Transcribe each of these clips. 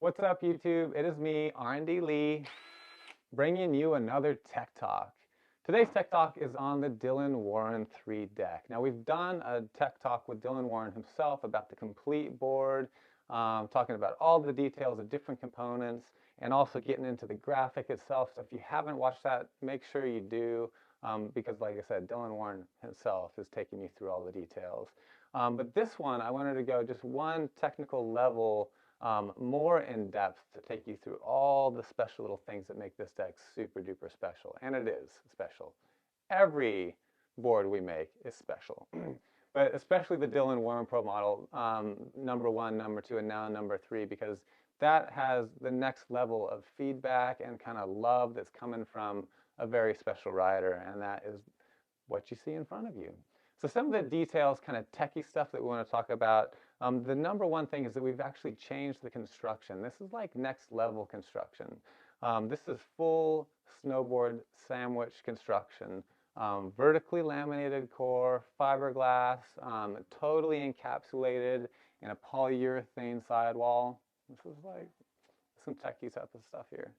What's up, YouTube? It is me, R&D Lee, bringing you another Tech Talk. Today's Tech Talk is on the Dylan Warren 3 deck. Now, we've done a Tech Talk with Dylan Warren himself about the complete board, talking about all the details of different components, and also getting into the graphic itself. So if you haven't watched that, make sure you do, because like I said, Dylan Warren himself is taking you through all the details. But this one, I wanted to go just one technical level more in depth to take you through all the special little things that make this deck super duper special. And it is special. Every board we make is special. But especially the Dylan Warren Pro model, number 1, number 2, and now number 3, because that has the next level of feedback and kind of love that's coming from a very special rider, and that is what you see in front of you. So some of the details, kind of techie stuff that we want to talk about. The number one thing is that we've actually changed the construction. This is like next level construction. This is full snowboard sandwich construction. Vertically laminated core, fiberglass, totally encapsulated in a polyurethane sidewall. This is like some techie type of stuff here.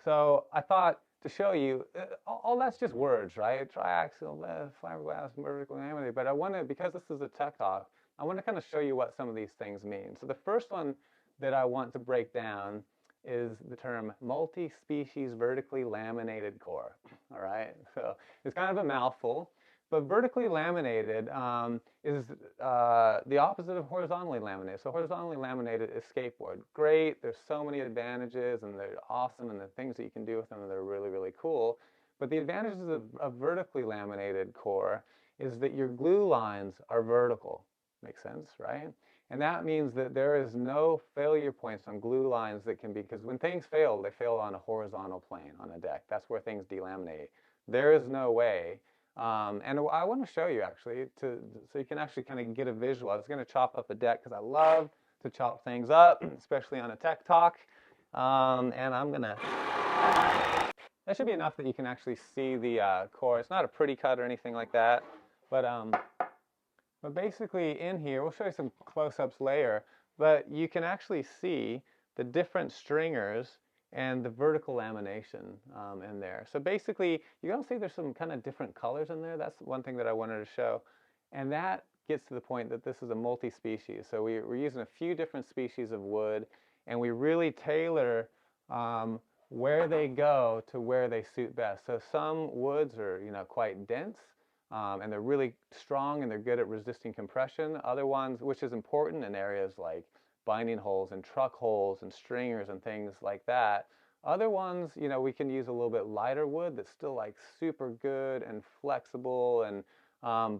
So I thought to show you, all that's just words, right? Triaxial, fiberglass, vertically laminated. But I want to, because this is a tech talk, I want to kind of show you what some of these things mean. So the first one that I want to break down is the term multi-species vertically laminated core. All right, so it's kind of a mouthful. But vertically laminated is the opposite of horizontally laminated. So horizontally laminated is skateboard. Great, there's so many advantages and they're awesome, and the things that you can do with them, they're really, really cool. But the advantages of vertically laminated core is that your glue lines are vertical. Makes sense, right? And that means that there is no failure points on glue lines that can be, because when things fail, they fail on a horizontal plane on a deck. That's where things delaminate. There is no way. And I want to show you actually, so you can actually kind of get a visual. I was going to chop up a deck because I love to chop things up, especially on a tech talk. And I'm going to, that should be enough that you can actually see the core. It's not a pretty cut or anything like that, but basically in here, we'll show you some close-ups later, but you can actually see the different stringers and the vertical lamination in there. So basically, you can see there's some kind of different colors in there. That's one thing that I wanted to show. And that gets to the point that this is a multi-species. So we're using a few different species of wood, and we really tailor where they go to where they suit best. So some woods are, quite dense, and they're really strong and they're good at resisting compression. Other ones, which is important in areas like binding holes and truck holes and stringers and things like that. Other ones, we can use a little bit lighter wood that's still like super good and flexible, and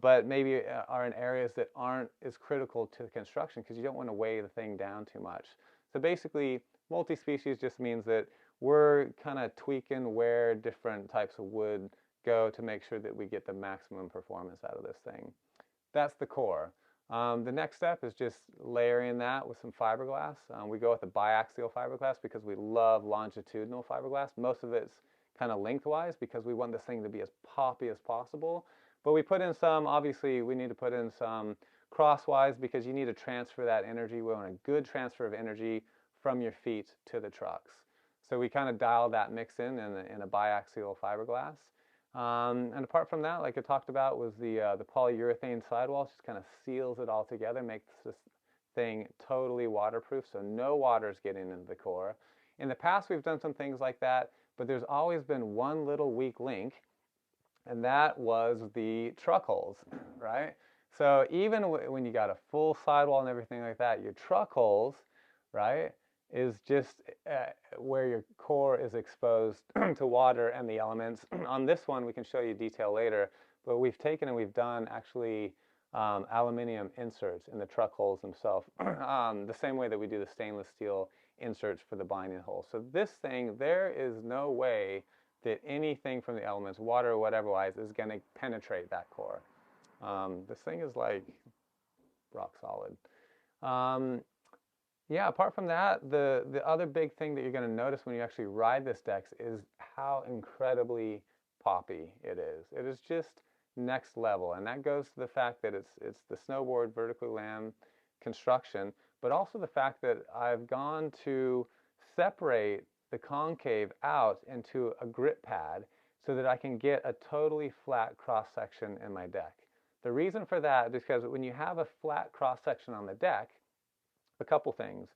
but maybe are in areas that aren't as critical to the construction because you don't want to weigh the thing down too much. So basically, multi-species just means that we're kind of tweaking where different types of wood go to make sure that we get the maximum performance out of this thing. That's the core. The next step is just layering that with some fiberglass. We go with a biaxial fiberglass because we love longitudinal fiberglass. Most of it's kind of lengthwise because we want this thing to be as poppy as possible. But we put in some, obviously we need to put in some crosswise because you need to transfer that energy. We want a good transfer of energy from your feet to the trucks. So we kind of dial that mix in a biaxial fiberglass. And apart from that, like I talked about, was the polyurethane sidewall. Just kind of seals it all together, makes this thing totally waterproof, so no water is getting into the core. In the past, we've done some things like that, but there's always been one little weak link, and that was the truck holes, right? So even when you got a full sidewall and everything like that, your truck holes, right, is just where your core is exposed to water and the elements. On this one, we can show you detail later, but we've taken and we've done actually aluminum inserts in the truck holes themselves, the same way that we do the stainless steel inserts for the binding holes. So this thing, there is no way that anything from the elements, water or whatever wise, is going to penetrate that core. This thing is like rock solid. Yeah, apart from that, the other big thing that you're going to notice when you actually ride this deck is how incredibly poppy it is. It is just next level, and that goes to the fact that it's the snowboard vertically lam construction, but also the fact that I've gone to separate the concave out into a grip pad so that I can get a totally flat cross section in my deck. The reason for that is because when you have a flat cross section on the deck, a couple things.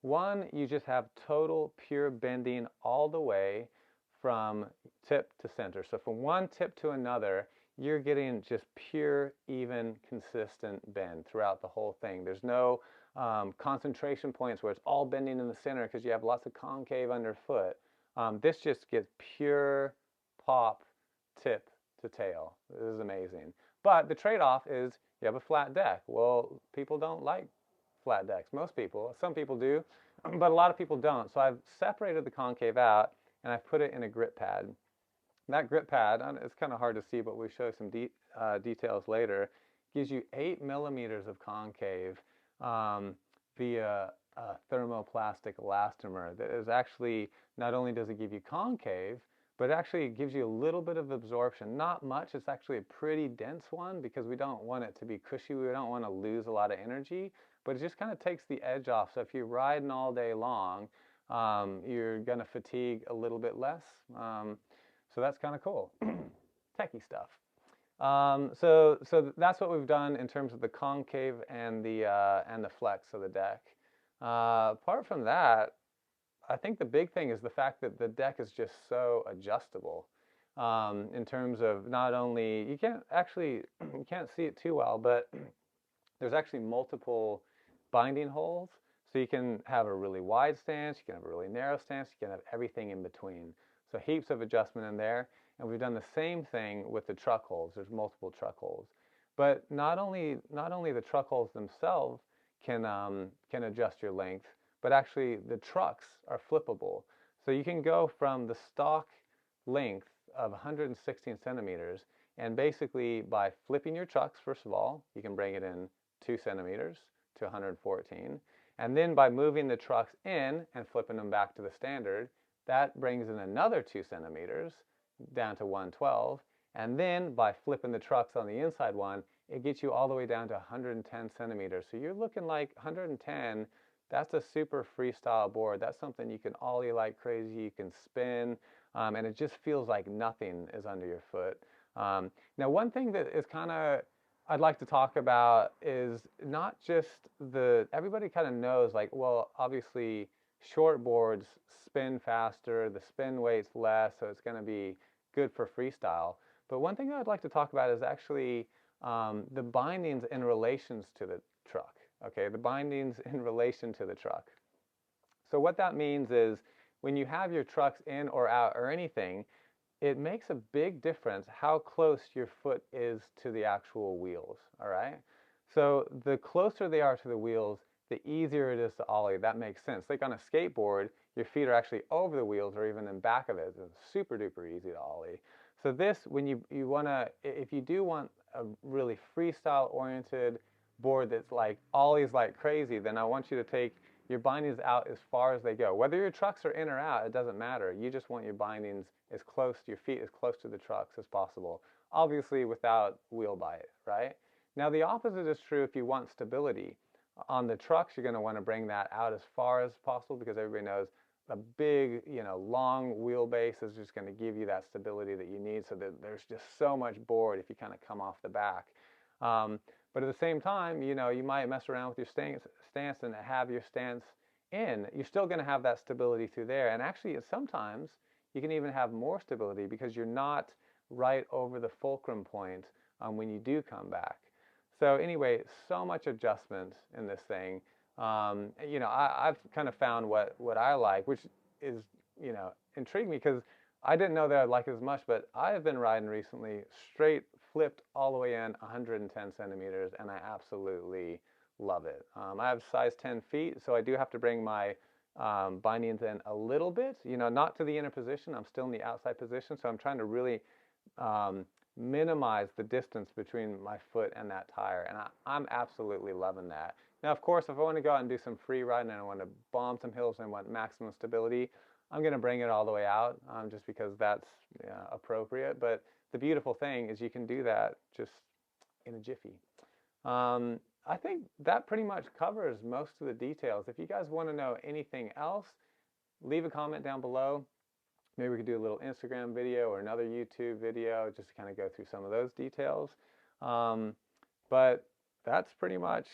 One, you just have total pure bending all the way from tip to center. So from one tip to another, you're getting just pure, even, consistent bend throughout the whole thing. There's no concentration points where it's all bending in the center because you have lots of concave underfoot. This just gets pure pop tip to tail. This is amazing. But the trade-off is you have a flat deck. Well, people don't like flat decks. Most people. Some people do, but a lot of people don't. So I've separated the concave out and I've put it in a grip pad. That grip pad, it's kind of hard to see, but we show some details later, gives you 8 millimeters of concave via a thermoplastic elastomer. That is actually, not only does it give you concave, but it actually gives you a little bit of absorption. Not much. It's actually a pretty dense one because we don't want it to be cushy. We don't want to lose a lot of energy, but it just kind of takes the edge off. So if you're riding all day long, you're going to fatigue a little bit less. So that's kind of cool. Techie stuff. So that's what we've done in terms of the concave and the flex of the deck. Apart from that, I think the big thing is the fact that the deck is just so adjustable. In terms of not only, you can't see it too well, but there's actually multiple binding holes. So you can have a really wide stance, you can have a really narrow stance, you can have everything in between. So heaps of adjustment in there. And we've done the same thing with the truck holes. There's multiple truck holes. But not only the truck holes themselves can adjust your length, but actually the trucks are flippable. So you can go from the stock length of 116 centimeters, and basically by flipping your trucks, first of all, you can bring it in 2 centimeters to 114. And then by moving the trucks in and flipping them back to the standard, that brings in another 2 centimeters down to 112. And then by flipping the trucks on the inside one, it gets you all the way down to 110 centimeters. So you're looking like 110. That's a super freestyle board. That's something you can ollie like crazy. You can spin, and it just feels like nothing is under your foot. Now, one thing that is kind of I'd like to talk about is not just everybody kind of knows, like, well, obviously short boards spin faster, the spin weight's less, so it's going to be good for freestyle. But one thing I'd like to talk about is actually the bindings in relations to the truck. Okay, the bindings in relation to the truck. So what that means is when you have your trucks in or out or anything, it makes a big difference how close your foot is to the actual wheels, all right? So the closer they are to the wheels, the easier it is to ollie. That makes sense. Like on a skateboard, your feet are actually over the wheels or even in back of it. It's super duper easy to ollie. So this, when you want to, if you do want a really freestyle oriented board that's like ollies like crazy, then I want you to take your bindings out as far as they go. Whether your trucks are in or out, it doesn't matter. You just want your bindings as close, your feet as close to the trucks as possible. Obviously without wheel bite, right? Now the opposite is true if you want stability. On the trucks, you're going to want to bring that out as far as possible because everybody knows a big, long wheelbase is just going to give you that stability that you need so that there's just so much board if you kind of come off the back. But at the same time, you might mess around with your stance and have your stance in. You're still going to have that stability through there. And actually, sometimes you can even have more stability because you're not right over the fulcrum point when you do come back. So anyway, so much adjustment in this thing. I've kind of found what I like, which is, intrigued me because I didn't know that I'd like it as much, but I have been riding recently straight flipped all the way in 110 centimeters, and I absolutely love it. I have size 10 feet, so I do have to bring my bindings in a little bit, not to the inner position. I'm still in the outside position, so I'm trying to really minimize the distance between my foot and that tire, and I'm absolutely loving that. Now, of course, if I want to go out and do some free riding and I want to bomb some hills and I want maximum stability, I'm going to bring it all the way out just because that's appropriate. But the beautiful thing is you can do that just in a jiffy. I think that pretty much covers most of the details. If you guys want to know anything else, leave a comment down below. Maybe we could do a little Instagram video or another YouTube video just to kind of go through some of those details. But that's pretty much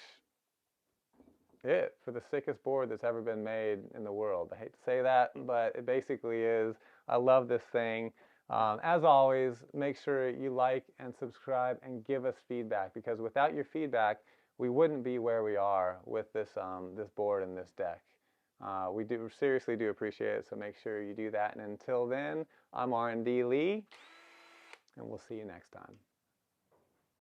it for the sickest board that's ever been made in the world. I hate to say that, but it basically is. I love this thing. As always, make sure you like and subscribe and give us feedback, because without your feedback, we wouldn't be where we are with this this board and this deck. We do seriously do appreciate it, so make sure you do that. And until then, I'm R&D Lee, and we'll see you next time.